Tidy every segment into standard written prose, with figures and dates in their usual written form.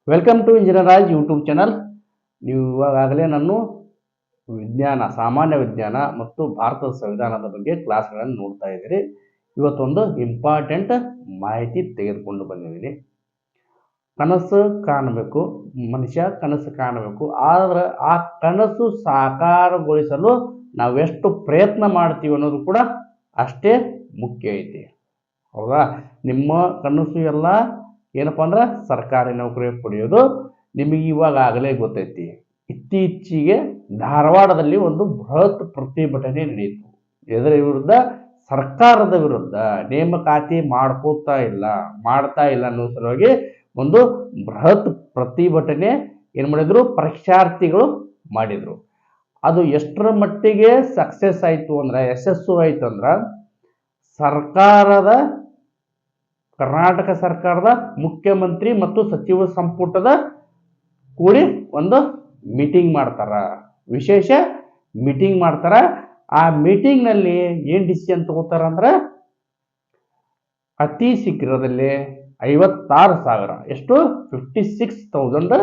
Welcome to engineer Raj YouTube channel. ನೀವು ಇವಾಗಲೇ ನಾನು ಸಾಮಾನ್ಯ ವಿಜ್ಞಾನ ಮತ್ತು ಭಾರತದ ಸಂವಿಧಾನದ ಬಗ್ಗೆ ಕ್ಲಾಸ್ಗಳನ್ನು ನೋಡ್ತಾ ಇದ್ದೀರಿ. ಇವತ್ತೊಂದು ಇಂಪಾರ್ಟೆಂಟ್ ಮಾಹಿತಿ ತೆಗೆದುಕೊಂಡು ಬಂದಿದ್ದೀನಿ. ಕನಸು ಕಾಣಬೇಕು, ಮನುಷ್ಯ ಕನಸು ಕಾಣಬೇಕು. ಆದರೆ ಆ ಕನಸು ಸಾಕಾರಗೊಳಿಸಲು ನಾವೆಷ್ಟು ಪ್ರಯತ್ನ ಮಾಡ್ತೀವಿ ಅನ್ನೋದು ಕೂಡ ಅಷ್ಟೇ ಮುಖ್ಯ ಐತಿ. ಹೌದಾ? ನಿಮ್ಮ ಕನಸು ಎಲ್ಲ ಏನಪ್ಪ ಅಂದ್ರೆ ಸರ್ಕಾರಿ ನೌಕರಿ ಪಡೆಯೋದು. ನಿಮಗೆ ಇವಾಗಲೇ ಗೊತ್ತೈತಿ, ಇತ್ತೀಚೆಗೆ ಧಾರವಾಡದಲ್ಲಿ ಒಂದು ಬೃಹತ್ ಪ್ರತಿಭಟನೆ ನಡೆಯಿತು. ಇದರ ವಿರುದ್ಧ, ಸರ್ಕಾರದ ವಿರುದ್ಧ ನೇಮಕಾತಿ ಮಾಡ್ತಾ ಇಲ್ಲ ಅನ್ನೋ ಸಲುವಾಗಿ ಒಂದು ಬೃಹತ್ ಪ್ರತಿಭಟನೆ ಏನು ಮಾಡಿದ್ರು, ಪರೀಕ್ಷಾರ್ಥಿಗಳು ಮಾಡಿದ್ರು. ಅದು ಎಷ್ಟರ ಮಟ್ಟಿಗೆ ಸಕ್ಸಸ್ ಆಯಿತು ಅಂದ್ರೆ, ಯಶಸ್ಸು ಆಯಿತು ಅಂದ್ರೆ, ಕರ್ನಾಟಕ ಸರ್ಕಾರದ ಮುಖ್ಯಮಂತ್ರಿ ಮತ್ತು ಸಚಿವ ಸಂಪುಟದ ಕೂಡಿ ಒಂದು ಮೀಟಿಂಗ್ ಮಾಡ್ತಾರ, ವಿಶೇಷ ಮೀಟಿಂಗ್ ಮಾಡ್ತಾರ. ಆ ಮೀಟಿಂಗ್ನಲ್ಲಿ ಏನು ಡಿಸಿಷನ್ ತಗೋತಾರ ಅಂದ್ರೆ, ಅತಿ ಶೀಘ್ರದಲ್ಲೇ 56,000 ಎಷ್ಟು 56,000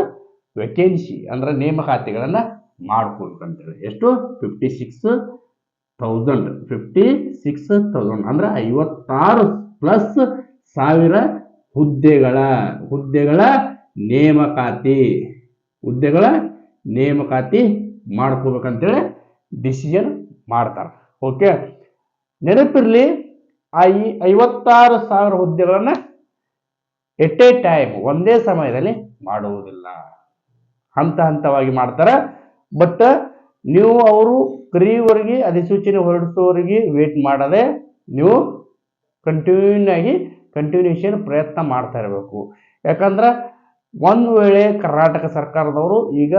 ವೇಕೆನ್ಸಿ ಅಂದ್ರೆ ನೇಮಕಾತಿಗಳನ್ನು ಮಾಡ್ಕೊಳ್ಬೇಕಂತೇಳಿ. ಎಷ್ಟು 56,000 ಅಂದ್ರೆ 56,000+ ಹುದ್ದೆಗಳ ನೇಮಕಾತಿ ಮಾಡ್ಕೋಬೇಕಂತೇಳಿ ಡಿಸಿಷನ್ ಮಾಡ್ತಾರೆ. ಓಕೆ, ನೆನಪಿರ್ಲಿ, ಆ 56,000 ಹುದ್ದೆಗಳನ್ನ ಎಟ್ ಎ ಟೈಮ್ ಒಂದೇ ಸಮಯದಲ್ಲಿ ಮಾಡುವುದಿಲ್ಲ, ಹಂತವಾಗಿ ಮಾಡ್ತಾರೆ. ಬಟ್ ನೀವು ಅವರು ಕರೆಯುವವರೆಗೆ, ಅಧಿಸೂಚನೆ ಹೊರಡಿಸುವವರೆಗೆ ವೇಟ್ ಮಾಡದೆ ನೀವು ಕಂಟಿನ್ಯೂಷನ್ ಪ್ರಯತ್ನ ಮಾಡ್ತಾ ಇರಬೇಕು. ಯಾಕಂದ್ರೆ ಒಂದು ವೇಳೆ ಕರ್ನಾಟಕ ಸರ್ಕಾರದವರು ಈಗ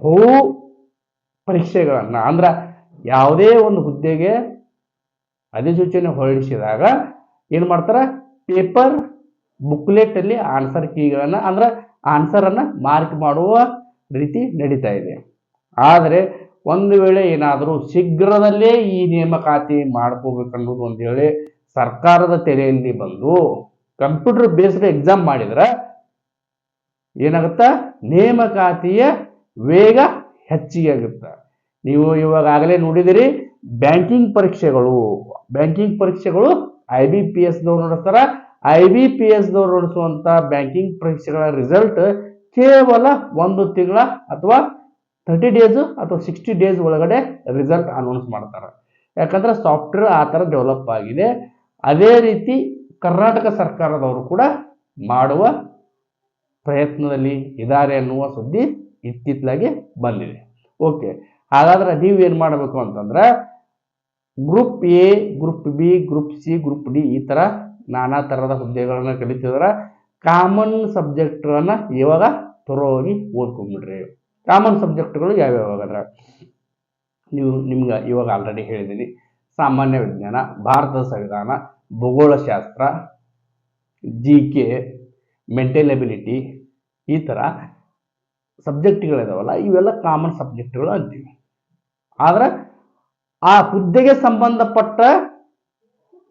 ಬಹು ಪರೀಕ್ಷೆಗಳನ್ನ ಅಂದ್ರೆ ಯಾವುದೇ ಒಂದು ಹುದ್ದೆಗೆ ಅಧಿಸೂಚನೆ ಹೊರಡಿಸಿದಾಗ ಏನು ಮಾಡ್ತಾರೆ, ಪೇಪರ್ ಬುಕ್ಲೆಟ್ ಅಲ್ಲಿ ಆನ್ಸರ್ ಕೀಗಳನ್ನ ಅಂದ್ರೆ ಆನ್ಸರ್ ಅನ್ನ ಮಾರ್ಕ್ ಮಾಡುವ ರೀತಿ ನಡೀತಾ ಇದೆ. ಆದರೆ ಒಂದು ವೇಳೆ ಏನಾದರೂ ಶೀಘ್ರದಲ್ಲೇ ಈ ನೇಮಕಾತಿ ಮಾಡ್ಕೋಬೇಕನ್ನೋದು ಒಂದು ಹೇಳಿ ಸರ್ಕಾರದ ತೆರೆಯಲ್ಲಿ ಬಂದು ಕಂಪ್ಯೂಟರ್ ಬೇಸ್ಡ್ ಎಕ್ಸಾಮ್ ಮಾಡಿದ್ರೆ ಏನಾಗುತ್ತಾ, ನೇಮಕಾತಿಯ ವೇಗ ಹೆಚ್ಚಿಗೆ ಆಗುತ್ತೆ. ನೀವು ಇವಾಗಲೇ ನೋಡಿದಿರಿ, ಬ್ಯಾಂಕಿಂಗ್ ಪರೀಕ್ಷೆಗಳು IBPS ದವ್ರು ನಡೆಸ್ತಾರ. IBPS ದವ್ರು ನಡೆಸುವಂತ ಬ್ಯಾಂಕಿಂಗ್ ಪರೀಕ್ಷೆಗಳ ರಿಸಲ್ಟ್ ಕೇವಲ 1 ತಿಂಗಳ ಅಥವಾ 30 ಡೇಸ್ ಅಥವಾ 60 ಡೇಸ್ ಒಳಗಡೆ ರಿಸಲ್ಟ್ ಅನೌನ್ಸ್ ಮಾಡ್ತಾರೆ. ಯಾಕಂದ್ರೆ ಸಾಫ್ಟ್ವೇರ್ ಆ ಥರ ಡೆವಲಪ್ ಆಗಿದೆ. ಅದೇ ರೀತಿ ಕರ್ನಾಟಕ ಸರ್ಕಾರದವರು ಕೂಡ ಮಾಡುವ ಪ್ರಯತ್ನದಲ್ಲಿ ಇದ್ದಾರೆ ಅನ್ನುವ ಸುದ್ದಿ ಇತ್ತಿತ್ತಲಾಗಿ ಬಂದಿದೆ. ಓಕೆ, ಹಾಗಾದ್ರೆ ನೀವೇನು ಮಾಡಬೇಕು ಅಂತಂದ್ರೆ, group A, group B, group C, group D ಈ ಥರ ನಾನಾ ಥರದ ಹುದ್ದೆಗಳನ್ನ ಕಲಿತಿದ್ರೆ ಕಾಮನ್ ಸಬ್ಜೆಕ್ಟ್ಗಳನ್ನ ಇವಾಗ ತರೋಗಿ ಓದ್ಕೊಂಡ್ಬಿಡ್ರಿ. ಕಾಮನ್ ಸಬ್ಜೆಕ್ಟ್ಗಳು ಯಾವ್ಯಾವಾಗಂದ್ರೆ, ನಿಮ್ಗೆ ಇವಾಗ ಆಲ್ರೆಡಿ ಹೇಳಿದ್ದೀನಿ, ಸಾಮಾನ್ಯ ವಿಜ್ಞಾನ, ಭಾರತದ ಸಂವಿಧಾನ, ಭೂಗೋಳಶಾಸ್ತ್ರ, GK, ಮೆಂಟಲ್ ಎಬಿಲಿಟಿ, ಈ ಥರ ಸಬ್ಜೆಕ್ಟ್ಗಳಿದಾವಲ್ಲ, ಇವೆಲ್ಲ ಕಾಮನ್ ಸಬ್ಜೆಕ್ಟ್ಗಳು ಅಂತೀವಿ. ಆದ್ರೆ ಆ ಹುದ್ದೆಗೆ ಸಂಬಂಧಪಟ್ಟ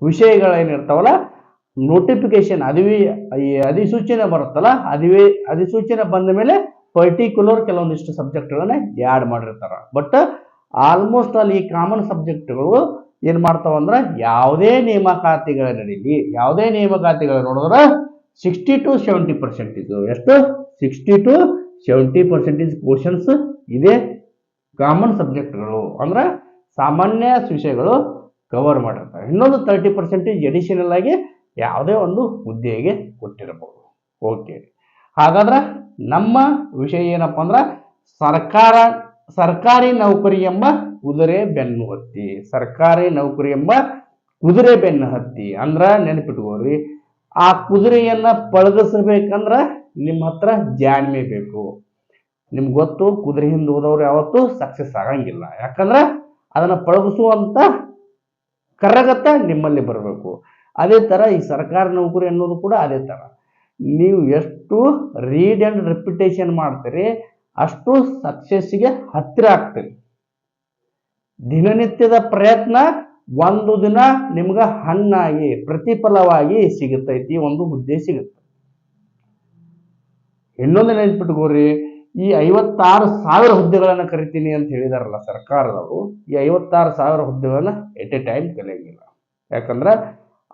ವಿಷಯಗಳೇನಿರ್ತಾವಲ್ಲ, ನೋಟಿಫಿಕೇಶನ್ ಅಧಿಸೂಚನೆ ಬರುತ್ತಲ್ಲ, ಅಧಿಸೂಚನೆ ಬಂದ ಮೇಲೆ ಪರ್ಟಿಕ್ಯುಲರ್ ಕೆಲವೊಂದಿಷ್ಟು ಸಬ್ಜೆಕ್ಟ್ಗಳನ್ನ ಆ್ಯಡ್ ಮಾಡಿರ್ತಾರೆ. ಬಟ್ ಆಲ್ಮೋಸ್ಟ್ ಅಲ್ಲಿ ಈ ಕಾಮನ್ ಸಬ್ಜೆಕ್ಟ್ಗಳು ಏನು ಮಾಡ್ತಾವಂದ್ರೆ, ಯಾವುದೇ ನೇಮಕಾತಿಗಳ ನಡೀಲಿ, ಯಾವುದೇ ನೇಮಕಾತಿಗಳು ನೋಡಿದ್ರೆ 60 to 70% ಎಷ್ಟು 60 to 70% ಕ್ವಶನ್ಸ್ ಇದೆ ಕಾಮನ್ ಸಬ್ಜೆಕ್ಟ್ಗಳು ಅಂದ್ರೆ ಸಾಮಾನ್ಯ ವಿಷಯಗಳು ಕವರ್ ಮಾಡಿರ್ತಾರೆ. ಇನ್ನೊಂದು 30% ಎಡಿಷನಲ್ ಆಗಿ ಯಾವುದೇ ಒಂದು ಹುದ್ದೆಗೆ ಕೊಟ್ಟಿರಬಹುದು. ಓಕೆ, ಹಾಗಾದ್ರೆ ನಮ್ಮ ವಿಷಯ ಏನಪ್ಪ ಅಂದ್ರೆ, ಸರ್ಕಾರಿ ನೌಕರಿ ಎಂಬ ಕುದುರೆ ಬೆನ್ನು ಹತ್ತಿ ಅಂದ್ರ ನೆನಪಿಟ್ಕೋರಿ, ಆ ಕುದುರೆಯನ್ನ ಪಳಗಿಸಬೇಕಂದ್ರ ನಿಮ್ಮ ಹತ್ರ ಜಾಣ್ಮೆ ಬೇಕು. ನಿಮ್ಗೆ ಗೊತ್ತು, ಕುದುರೆ ಹಿಂದೆ ಹೋದವ್ರು ಯಾವತ್ತೂ ಸಕ್ಸಸ್ ಆಗಂಗಿಲ್ಲ. ಯಾಕಂದ್ರೆ ಅದನ್ನ ಪಳಗಿಸುವಂತ ಕರಗತ ನಿಮ್ಮಲ್ಲಿ ಬರಬೇಕು. ಅದೇ ತರ ಈ ಸರ್ಕಾರಿ ನೌಕರಿ ಅನ್ನೋದು ಕೂಡ ಅದೇ ತರ. ನೀವು ಎಷ್ಟು ರೀಡ್ ಅಂಡ್ ರಿಪಿಟೇಷನ್ ಮಾಡ್ತೀರಿ ಅಷ್ಟು ಸಕ್ಸಸ್ಸಿಗೆ ಹತ್ತಿರ ಆಗ್ತೀರಿ. ದಿನನಿತ್ಯದ ಪ್ರಯತ್ನ ಒಂದು ದಿನ ನಿಮ್ಗೆ ಹಣ್ಣಾಗಿ ಪ್ರತಿಫಲವಾಗಿ ಸಿಗುತ್ತೈತಿ, ಒಂದು ಹುದ್ದೆ ಸಿಗುತ್ತೆ. ಇನ್ನೊಂದು ನೆನ್ಪಿಟ್ಕೋರಿ, ಈ 56,000 ಹುದ್ದೆಗಳನ್ನು ಕರಿತೀನಿ ಅಂತ ಹೇಳಿದಾರಲ್ಲ ಸರ್ಕಾರದವರು, ಈ 56,000 ಹುದ್ದೆಗಳನ್ನ ಎಟ್ ಎ ಟೈಮ್ ಕಲಿಯಂಗಿಲ್ಲ. ಯಾಕಂದ್ರೆ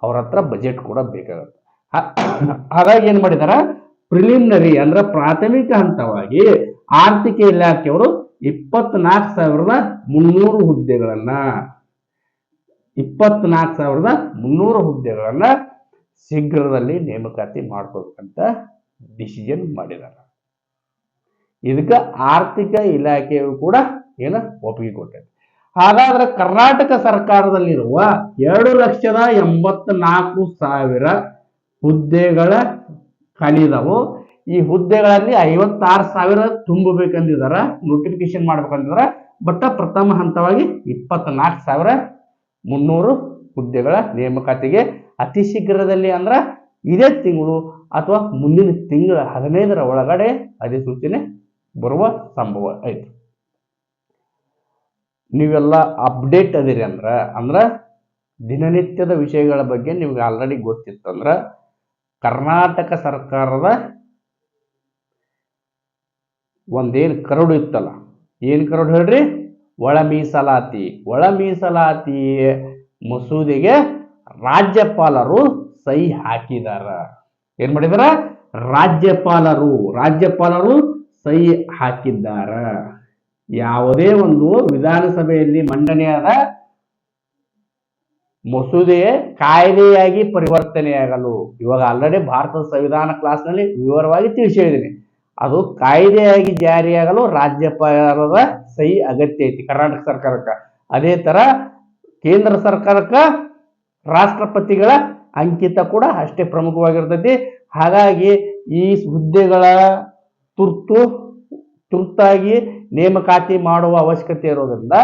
ಅವ್ರ ಹತ್ರ ಬಜೆಟ್ ಕೂಡ ಬೇಕಾಗುತ್ತೆ. ಹಾಗಾಗಿ ಏನ್ ಮಾಡಿದಾರ, ಪ್ರಿಲಿಮಿನರಿ ಅಂದ್ರೆ ಪ್ರಾಥಮಿಕ ಹಂತವಾಗಿ ಆರ್ಥಿಕ ಇಲಾಖೆಯವರು 24,300 ಹುದ್ದೆಗಳನ್ನ 24,300 ಹುದ್ದೆಗಳನ್ನ ಶೀಘ್ರದಲ್ಲಿ ನೇಮಕಾತಿ ಮಾಡ್ಕೋಬೇಕಂತ ಡಿಸಿಷನ್ ಮಾಡಿದ್ದಾರೆ. ಇದಕ್ಕೆ ಆರ್ಥಿಕ ಇಲಾಖೆಯು ಕೂಡ ಒಪ್ಪಿಗೆ ಕೊಟ್ಟಿದೆ. ಹಾಗಾದ್ರೆ ಕರ್ನಾಟಕ ಸರ್ಕಾರದಲ್ಲಿರುವ 2,84,000 ಹುದ್ದೆಗಳ ಖಾಲಿದಾವು. ಈ ಹುದ್ದೆಗಳಲ್ಲಿ 56,000 ತುಂಬಬೇಕಂದಿದಾರ, ನೋಟಿಫಿಕೇಶನ್ ಮಾಡ್ಬೇಕಂದಿದಾರ. ಬಟ್ ಪ್ರಥಮ ಹಂತವಾಗಿ 24,300 ಹುದ್ದೆಗಳ ನೇಮಕಾತಿಗೆ ಅತಿ ಶೀಘ್ರದಲ್ಲಿ ಅಂದ್ರ ಇದೇ ತಿಂಗಳು ಅಥವಾ ಮುಂದಿನ ತಿಂಗಳ 15ರ ಒಳಗಡೆ ಅಧಿಸೂಚನೆ ಬರುವ ಸಂಭವ ಐತಿ. ನೀವೆಲ್ಲ ಅಪ್ಡೇಟ್ ಅದಿರಿ ಅಂದ್ರ ದಿನನಿತ್ಯದ ವಿಷಯಗಳ ಬಗ್ಗೆ ನಿಮ್ಗೆ ಆಲ್ರೆಡಿ ಗೊತ್ತಿತ್ತಂದ್ರ ಕರ್ನಾಟಕ ಸರ್ಕಾರದ ಒಂದೇನು ಕರಡು ಇತ್ತಲ್ಲ, ಏನ್ ಕರಡು ಹೇಳ್ರಿ, ಒಳ ಮೀಸಲಾತಿ ಮಸೂದೆಗೆ ರಾಜ್ಯಪಾಲರು ಸಹಿ ಹಾಕಿದಾರ. ಏನ್ ಮಾಡಿದಾರ, ರಾಜ್ಯಪಾಲರು ಸಹಿ ಹಾಕಿದ್ದಾರ. ಯಾವುದೇ ಒಂದು ವಿಧಾನಸಭೆಯಲ್ಲಿ ಮಂಡನೆಯಾದ ಮಸೂದೆ ಕಾಯ್ದೆಯಾಗಿ ಪರಿವರ್ತನೆಯಾಗಲು, ಇವಾಗ ಆಲ್ರೆಡಿ ಭಾರತದ ಸಂವಿಧಾನ ಕ್ಲಾಸ್ನಲ್ಲಿ ವಿವರವಾಗಿ ತಿಳಿಸಿ ಹೇಳಿದ್ದೀನಿ, ಅದು ಕಾಯ್ದೆಯಾಗಿ ಜಾರಿಯಾಗಲು ರಾಜ್ಯಪಾಲರ ಸಹಿ ಅಗತ್ಯ ಐತಿ ಕರ್ನಾಟಕ ಸರ್ಕಾರಕ್ಕೆ. ಅದೇ ತರ ಕೇಂದ್ರ ಸರ್ಕಾರಕ್ಕೆ ರಾಷ್ಟ್ರಪತಿಗಳ ಅಂಕಿತ ಕೂಡ ಅಷ್ಟೇ ಪ್ರಮುಖವಾಗಿರ್ತೈತಿ. ಹಾಗಾಗಿ ಈ ಹುದ್ದೆಗಳ ತುರ್ತಾಗಿ ನೇಮಕಾತಿ ಮಾಡುವ ಅವಶ್ಯಕತೆ ಇರೋದ್ರಿಂದ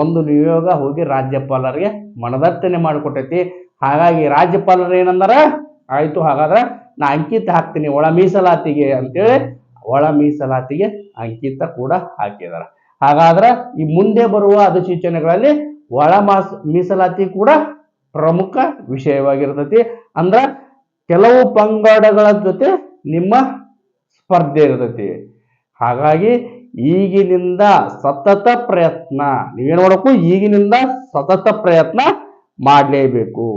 ಒಂದು ನಿಯೋಗ ಹೋಗಿ ರಾಜ್ಯಪಾಲರಿಗೆ ಮನದಟ್ಟಣೆ ಮಾಡಿಕೊಟ್ಟೈತಿ. ಹಾಗಾಗಿ ರಾಜ್ಯಪಾಲರು ಏನಂದಾರ, ಆಯ್ತು ಹಾಗಾದ್ರೆ ನಾ ಅಂಕಿತ ಹಾಕ್ತೀನಿ ಒಳ ಮೀಸಲಾತಿಗೆ ಅಂತೇಳಿ ಒಳ ಮೀಸಲಾತಿಗೆ ಅಂಕಿತ ಕೂಡ ಹಾಕಿದಾರ. ಹಾಗಾದ್ರೆ ಈ ಮುಂದೆ ಬರುವ ಅಧಿಸೂಚನೆಗಳಲ್ಲಿ ಒಳ ಮೀಸಲಾತಿ ಕೂಡ ಪ್ರಮುಖ ವಿಷಯವಾಗಿರ್ತೈತಿ. ಅಂದ್ರ ಕೆಲವು ಪಂಗಡಗಳ ಜೊತೆ ನಿಮ್ಮ ಸ್ಪರ್ಧೆ ಇರ್ತೈತಿ. ಹಾಗಾಗಿ ಈಗಿನಿಂದ ಸತತ ಪ್ರಯತ್ನ, ನೀವೇನ್ ಮಾಡಬೇಕು, ಈಗಿನಿಂದ ಸತತ ಪ್ರಯತ್ನ ಮಾಡಲೇಬೇಕು.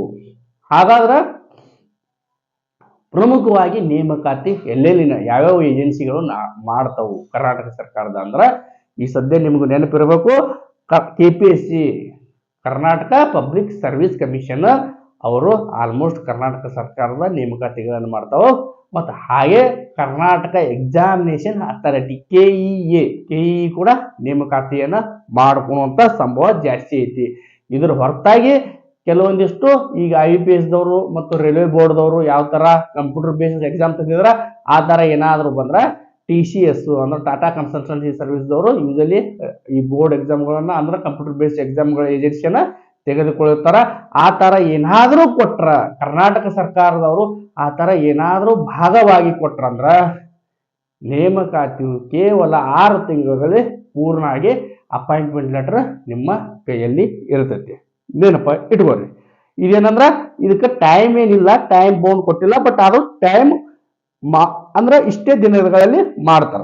ಹಾಗಾದ್ರೆ ಪ್ರಮುಖವಾಗಿ ನೇಮಕಾತಿ ಎಲ್ಲೆಲ್ಲಿನ ಯಾವ್ಯಾವ ಏಜೆನ್ಸಿಗಳು ಮಾಡ್ತಾವು ಕರ್ನಾಟಕ ಸರ್ಕಾರದ ಅಂದ್ರ, ಈ ಸದ್ಯ ನಿಮ್ಗೆ ನೆನಪಿರಬೇಕು, KPSC Karnataka public service commission ಅವರು ಆಲ್ಮೋಸ್ಟ್ ಕರ್ನಾಟಕ ಸರ್ಕಾರದ ನೇಮಕಾತಿಗಳನ್ನು ಮಾಡ್ತಾವ. ಮತ್ತು ಹಾಗೆ ಕರ್ನಾಟಕ ಎಕ್ಸಾಮಿನೇಷನ್ ಅಥಾರಿಟಿ KEA ಕೂಡ ನೇಮಕಾತಿಯನ್ನ ಮಾಡ್ಕೊಳ್ಳುವಂತ ಸಂಭವ ಜಾಸ್ತಿ ಐತಿ. ಇದ್ರ ಹೊರತಾಗಿ ಕೆಲವೊಂದಿಷ್ಟು ಈಗ IPS ದವರು ಮತ್ತು ರೈಲ್ವೆ ಬೋರ್ಡ್ದವರು ಯಾವ ತರ ಕಂಪ್ಯೂಟರ್ ಬೇಸ್ಡ್ ಎಕ್ಸಾಮ್ ತೆಗೆದಿದ್ರ ಆ ತರ ಏನಾದ್ರು ಬಂದ್ರ TCS ಅಂದ್ರೆ ಟಾಟಾ ಕನ್ಸಲ್ಟೆನ್ಸಿ ಸರ್ವಿಸ್ ದವರು ಯೂಶಲಿ ಈ ಬೋರ್ಡ್ ಎಕ್ಸಾಮ್ಗಳನ್ನ ಅಂದ್ರೆ ಕಂಪ್ಯೂಟರ್ ಬೇಸ್ಡ್ ಎಕ್ಸಾಮ್ಗಳ ಏಜೆನ್ಸಿಯನ್ನ ತೆಗೆದುಕೊಳ್ಳುತ್ತಾರ. ಆ ತರ ಏನಾದ್ರೂ ಕೊಟ್ರ ಕರ್ನಾಟಕ ಸರ್ಕಾರದವರು ಆ ತರ ಏನಾದ್ರೂ ಭಾಗವಾಗಿ ಕೊಟ್ರಂದ್ರ ನೇಮಕಾತಿಯು ಕೇವಲ 6 ತಿಂಗಳಲ್ಲಿ ಪೂರ್ಣ ಆಗಿ ಅಪಾಯಿಂಟ್ಮೆಂಟ್ ಲೆಟರ್ ನಿಮ್ಮ ಕೈಯಲ್ಲಿ ಇರ್ತೈತಿ. ನೆನಪ ಇಟ್ಕೊಳ್ರಿ. ಇದೇನಂದ್ರ ಇದಕ್ಕೆ ಟೈಮ್ ಏನಿಲ್ಲ, ಟೈಮ್ ಬೌಂಡ್ ಕೊಟ್ಟಿಲ್ಲ, ಬಟ್ ಅದು ಟೈಮ್ ಅಂದ್ರೆ ಇಷ್ಟೇ ದಿನಗಳಲ್ಲಿ ಮಾಡ್ತಾರ.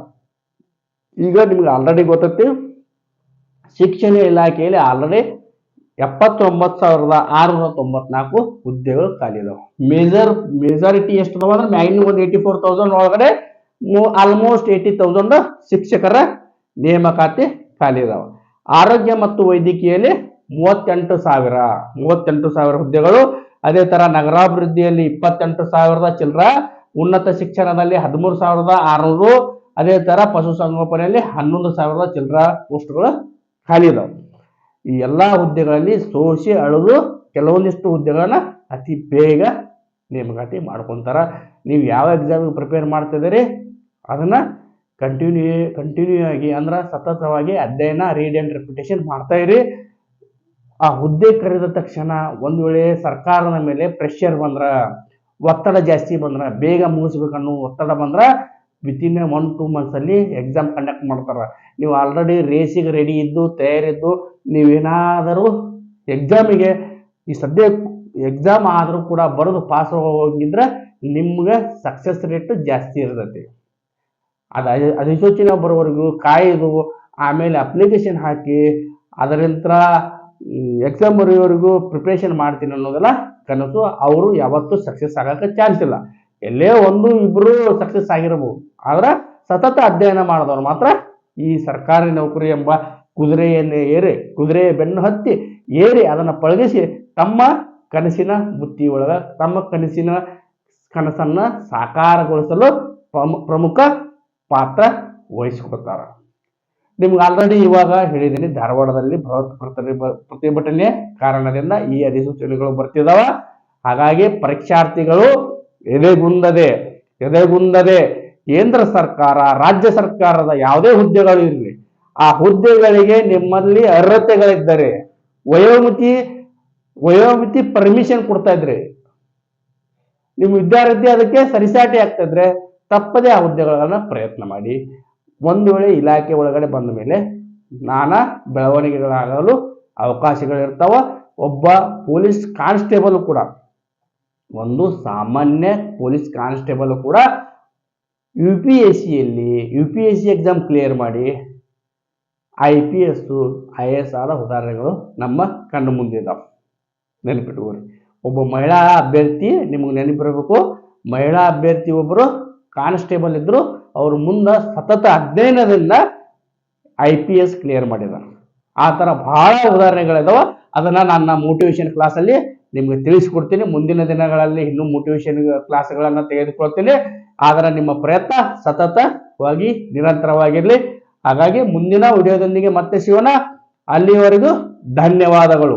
ಈಗ ನಿಮ್ಗೆ ಆಲ್ರೆಡಿ ಗೊತ್ತೈತಿ, ಶಿಕ್ಷಣ ಇಲಾಖೆಯಲ್ಲಿ ಆಲ್ರೆಡಿ 79,694 ಹುದ್ದೆಗಳು ಖಾಲಿ ಇದಾವೆ. ಮೆಜಾರಿಟಿ ಎಷ್ಟು ಅದಾವ ಅಂದ್ರೆ ಮ್ಯಾಕ್ಸಿಮಮ್ 84,000 ಒಳಗಡೆ ಆಲ್ಮೋಸ್ಟ್ 80,000 ಶಿಕ್ಷಕರ ನೇಮಕಾತಿ ಖಾಲಿ ಇದಾವೆ. ಆರೋಗ್ಯ ಮತ್ತು ವೈದ್ಯಕೀಯಲ್ಲಿ 38,000 ಹುದ್ದೆಗಳು. ಅದೇ ತರ ನಗರಾಭಿವೃದ್ಧಿಯಲ್ಲಿ 28,000 ಚಿಲ್ಲರ, ಉನ್ನತ ಶಿಕ್ಷಣದಲ್ಲಿ 13,600, ಅದೇ ತರ ಪಶುಸಂಗೋಪನೆಯಲ್ಲಿ 11,000 ಚಿಲ್ಲರ ಪೋಸ್ಟ್ಗಳು ಖಾಲಿ ಇದಾವೆ. ಈ ಎಲ್ಲಾ ಹುದ್ದೆಗಳಲ್ಲಿ ಸೋಸಿ ಅಳೆದು ಕೆಲವೊಂದಿಷ್ಟು ಹುದ್ದೆಗಳನ್ನ ಅತಿ ಬೇಗ ನೇಮಕಾತಿ ಮಾಡ್ಕೊಂತಾರ. ನೀವು ಯಾವ ಎಕ್ಸಾಮಿಗೆ ಪ್ರಿಪೇರ್ ಮಾಡ್ತಿದ್ದೀರಿ ಅದನ್ನ ಕಂಟಿನ್ಯೂ ಆಗಿ ಅಂದ್ರೆ ಸತತವಾಗಿ ಅಧ್ಯಯನ, ರೀಡ್ ಅಂಡ್ ರಿಪಿಟೇಷನ್ ಮಾಡ್ತಾ ಇರಿ. ಆ ಹುದ್ದೆ ಕರೆದ ತಕ್ಷಣ ಒಂದ್ ವೇಳೆ ಸರ್ಕಾರದ ಮೇಲೆ ಪ್ರೆಷರ್ ಬಂದ್ರ, ಒತ್ತಡ ಜಾಸ್ತಿ ಬಂದ್ರ, ಬೇಗ ಮುಗಿಸ್ಬೇಕನ್ನೋ ಒತ್ತಡ ಬಂದ್ರ ವಿತಿನ್ 1-2 months ಅಲ್ಲಿ ಎಕ್ಸಾಮ್ ಕಂಡಕ್ಟ್ ಮಾಡ್ತಾರ. ನೀವು ಆಲ್ರೆಡಿ ರೇಸಿಗೆ ರೆಡಿ ಇದ್ದು ತಯಾರಿದ್ದು ನೀವೇನಾದರೂ ಎಕ್ಸಾಮಿಗೆ ಈ ಸದ್ಯ ಎಕ್ಸಾಮ್ ಆದ್ರೂ ಕೂಡ ಬರೆದು ಪಾಸ್ ಹೋಗಿದ್ರೆ ನಿಮ್ಗೆ ಸಕ್ಸಸ್ ರೇಟ್ ಜಾಸ್ತಿ ಇರ್ತೈತಿ. ಅದು ಅಧಿಸೂಚನೆ ಬರೋವರೆಗೂ ಕಾಯ್ದು ಆಮೇಲೆ ಅಪ್ಲಿಕೇಶನ್ ಹಾಕಿ ಅದರಿಂದ ಎಕ್ಸಾಮ್ ಬರೆಯೋವರೆಗೂ ಪ್ರಿಪ್ರೇಷನ್ ಮಾಡ್ತೀನಿ ಅನ್ನೋದೆಲ್ಲ ಕನಸು. ಅವರು ಯಾವತ್ತೂ ಸಕ್ಸಸ್ ಆಗಕ್ಕೆ ಚಾನ್ಸ್ ಇಲ್ಲ. ಎಲ್ಲೇ ಒಂದು ಇಬ್ಬರು ಸಕ್ಸಸ್ ಆಗಿರಬಹುದು, ಆದ್ರೆ ಸತತ ಅಧ್ಯಯನ ಮಾಡಿದವರು ಮಾತ್ರ ಈ ಸರ್ಕಾರಿ ನೌಕರಿ ಎಂಬ ಕುದುರೆಯ ಬೆನ್ನು ಹತ್ತಿ ಏರಿ ಅದನ್ನು ಪಳಗಿಸಿ ತಮ್ಮ ಕನಸಿನ ಬುತ್ತಿ ಒಳಗ ತಮ್ಮ ಕನಸನ್ನ ಸಾಕಾರಗೊಳಿಸಲು ಪ್ರಮುಖ ಪಾತ್ರ ವಹಿಸ್ಕೊಳ್ತಾರ. ನಿಮ್ಗೆ ಆಲ್ರೆಡಿ ಇವಾಗ ಹೇಳಿದ್ದೀನಿ, ಧಾರವಾಡದಲ್ಲಿ ಬೃಹತ್ ಪ್ರತಿಭಟನೆ ಕಾರಣದಿಂದ ಈ ಅಧಿಸೂಚನೆಗಳು ಬರ್ತಿದಾವ. ಹಾಗಾಗಿ ಪರೀಕ್ಷಾರ್ಥಿಗಳು ಎದೆಗುಂದದೆ ಕೇಂದ್ರ ಸರ್ಕಾರ, ರಾಜ್ಯ ಸರ್ಕಾರದ ಯಾವುದೇ ಹುದ್ದೆಗಳು ಇರಲಿ, ಆ ಹುದ್ದೆಗಳಿಗೆ ನಿಮ್ಮಲ್ಲಿ ಅರ್ಹತೆಗಳಿದ್ದರೆ ವಯೋಮಿತಿ ಪರ್ಮಿಷನ್ ಕೊಡ್ತಾ ಇದ್ರಿ, ನಿಮ್ಮ ವಿದ್ಯಾರ್ಥಿ ಅದಕ್ಕೆ ಸರಿಸಾಟಿ ಆಗ್ತಾ ಇದ್ರೆ ತಪ್ಪದೇ ಆ ಹುದ್ದೆಗಳನ್ನ ಪ್ರಯತ್ನ ಮಾಡಿ. ಒಂದು ವೇಳೆ ಇಲಾಖೆ ಒಳಗಡೆ ಬಂದ ಮೇಲೆ ನಾನಾ ಬೆಳವಣಿಗೆಗಳಾಗಲು ಅವಕಾಶಗಳಿರ್ತಾವ. ಒಬ್ಬ ಪೊಲೀಸ್ ಕಾನ್ಸ್ಟೇಬಲ್ ಕೂಡ, ಒಂದು ಸಾಮಾನ್ಯ ಪೊಲೀಸ್ ಕಾನ್ಸ್ಟೇಬಲ್ ಕೂಡ UPSC ಎಕ್ಸಾಮ್ ಕ್ಲಿಯರ್ ಮಾಡಿ IPS IAS ಆದ ಉದಾಹರಣೆಗಳು ನಮ್ಮ ಕಣ್ಣು ಮುಂದೆ ಇದಾವೆ. ನೆನಪಿಟ್ಕೋರಿ. ಒಬ್ಬ ಮಹಿಳಾ ಅಭ್ಯರ್ಥಿ, ನಿಮಗೆ ನೆನಪಿರಬೇಕು, ಮಹಿಳಾ ಅಭ್ಯರ್ಥಿ ಒಬ್ಬರು ಕಾನ್ಸ್ಟೇಬಲ್ ಇದ್ರು, ಅವರು ಮುಂದೆ ಸತತ ಅಧ್ಯಯನದಿಂದ IPS ಕ್ಲಿಯರ್ ಮಾಡಿದ್ದಾರೆ. ಆ ಥರ ಬಹಳ ಉದಾಹರಣೆಗಳಿದಾವ. ಅದನ್ನ ನನ್ನ ಮೋಟಿವೇಶನ್ ಕ್ಲಾಸಲ್ಲಿ ನಿಮ್ಗೆ ತಿಳಿಸ್ಕೊಡ್ತೀನಿ. ಮುಂದಿನ ದಿನಗಳಲ್ಲಿ ಇನ್ನೂ ಮೋಟಿವೇಶನ್ ಕ್ಲಾಸ್ಗಳನ್ನು ತೆಗೆದುಕೊಳ್ತೀನಿ. ಆದರೆ ನಿಮ್ಮ ಪ್ರಯತ್ನ ಸತತವಾಗಿ ನಿರಂತರವಾಗಿರಲಿ. ಹಾಗಾಗಿ ಮುಂದಿನ ವಿಡಿಯೋದೊಂದಿಗೆ ಮತ್ತೆ ಸಿಗೋಣ. ಅಲ್ಲಿವರೆಗೂ ಧನ್ಯವಾದಗಳು.